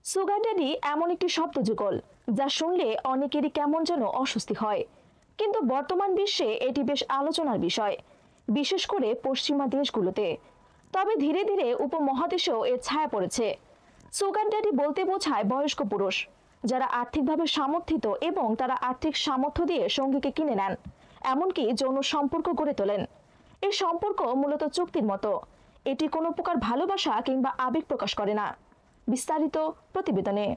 Sugar daddy এমন একটি শব্দযুগল যা শুনলে অনেকেরই কেমন যেন অস্বস্তি হয়। কিন্তু বর্তমান বিশ্বে এটি বেশ আলোচনার বিষয়, বিশেষ করে পশ্চিমা দেশগুলোতে। তবে ধীরে ধীরে উপমহাদেশেও এর ছায়া পড়েছে। সুগার ড্যাডি বলতে বোঝায় বয়স্ক পুরুষ যারা আর্থিকভাবে সমর্থিত এবং তারা আর্থিক সামর্থ্য দিয়ে সঙ্গীকে কিনে নেন, এমনকি যৌন সম্পর্ক গড়ে তোলেন। এই সম্পর্ক মূলত চুক্তির মতো। এটি কোনো প্রকার ভালোবাসা কিংবা আবেগ প্রকাশ করে না। বিস্তারিত প্রতিবেদনে।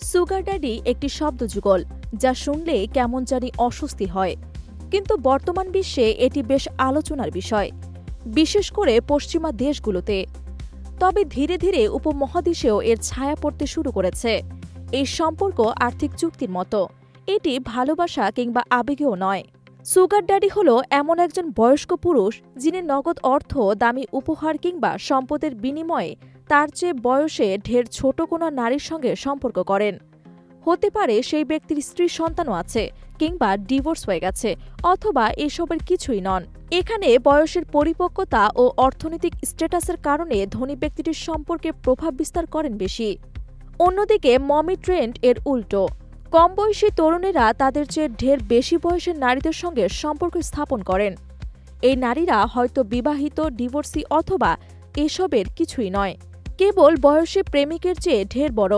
সুগার ড্যাডি একটি শব্দযুগল যা শুনলে কেমন জানি অস্বস্তি হয়, কিন্তু বর্তমান বিশ্বে এটি বেশ আলোচনার বিষয়, বিশেষ করে পশ্চিমা দেশগুলোতে। তবে ধীরে ধীরে উপমহাদেশেও এর ছায়া পড়তে শুরু করেছে। এই সম্পর্ক আর্থিক চুক্তির মতো, এটি ভালোবাসা কিংবা আবেগেও নয়। সুগার ড্যাডি হল এমন একজন বয়স্ক পুরুষ যিনি নগদ অর্থ, দামি উপহার কিংবা সম্পদের বিনিময়ে তার চেয়ে বয়সে ঢের ছোট কোনো নারীর সঙ্গে সম্পর্ক করেন। হতে পারে সেই ব্যক্তির স্ত্রী সন্তানও আছে, কিংবা ডিভোর্স হয়ে গেছে, অথবা এসবের কিছুই নন। এখানে বয়সের পরিপক্কতা ও অর্থনৈতিক স্ট্যাটাসের কারণে ধনী ব্যক্তিটির সম্পর্কে প্রভাব বিস্তার করেন বেশি। অন্যদিকে মমি ট্রেন্ড এর উল্টো, কম বয়সী তরুণেরা তাদের চেয়ে ঢের বেশি বয়সের নারীদের সঙ্গে সম্পর্ক স্থাপন করেন। এই নারীরা হয়তো বিবাহিত, ডিভোর্সি অথবা এসবের কিছুই নয়, কেবল বয়সী প্রেমিকের চেয়ে ঢের বড়।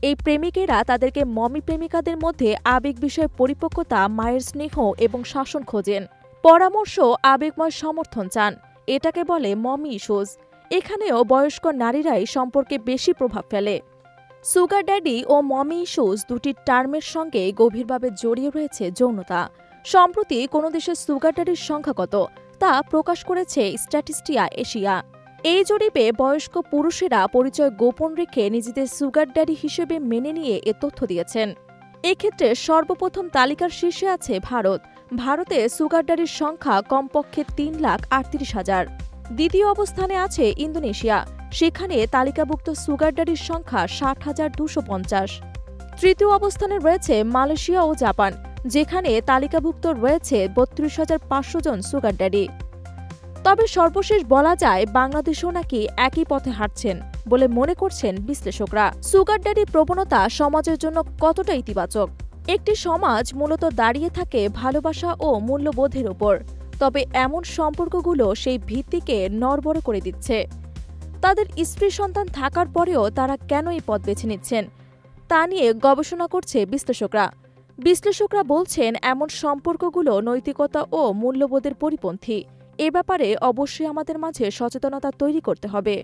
এই প্রেমিকেরা তাদেরকে মমি প্রেমিকাদের মধ্যে আবেগ বিষয়ে পরিপক্কতা, মায়ের স্নেহ এবং শাসন খোঁজেন, পরামর্শ, আবেগময় সমর্থন চান। এটাকে বলে মমি ইস্যুজ। এখানেও বয়স্ক নারীরাই সম্পর্কে বেশি প্রভাব ফেলে। সুগার ড্যাডি ও মমি ইস্যুজ দুটি টার্মের সঙ্গে গভীরভাবে জড়িয়ে রয়েছে যৌনতা। সম্প্রতি কোনো দেশের সুগার ড্যাডির সংখ্যা কত তা প্রকাশ করেছে স্ট্যাটিস্টিয়া এশিয়া। এই জরিপে বয়স্ক পুরুষেরা পরিচয় গোপন রেখে নিজেদের সুগার ড্যাডি হিসেবে মেনে নিয়ে এ তথ্য দিয়েছেন। এক্ষেত্রে সর্বপ্রথম তালিকার শীর্ষে আছে ভারত। ভারতে সুগার ড্যাডির সংখ্যা কমপক্ষে 3,38,000। দ্বিতীয় অবস্থানে আছে ইন্দোনেশিয়া, সেখানে তালিকাভুক্ত সুগার ড্যাডির সংখ্যা 60,250। তৃতীয় অবস্থানে রয়েছে মালয়েশিয়া ও জাপান, যেখানে তালিকাভুক্ত রয়েছে 32,500 জন সুগার ড্যাডি। তবে সর্বশেষ বলা যায় বাংলাদেশও নাকি একই পথে হাঁটছেন বলে মনে করছেন বিশ্লেষকরা। সুগার ড্যাডি প্রবণতা সমাজের জন্য কতটা ইতিবাচক? একটি সমাজ মূলত দাঁড়িয়ে থাকে ভালোবাসা ও মূল্যবোধের ওপর, তবে এমন সম্পর্কগুলো সেই ভিত্তিকে নড়বড় করে দিচ্ছে। তাদের স্ত্রী সন্তান থাকার পরেও তারা কেন এই পথ বেছে নিচ্ছেন তা নিয়ে গবেষণা করছে বিশ্লেষকরা। বিশ্লেষকরা বলছেন এমন সম্পর্কগুলো নৈতিকতা ও মূল্যবোধের পরিপন্থী। এ ব্যাপারে অবশ্যই আমাদের মাঝে সচেতনতা তৈরি করতে হবে।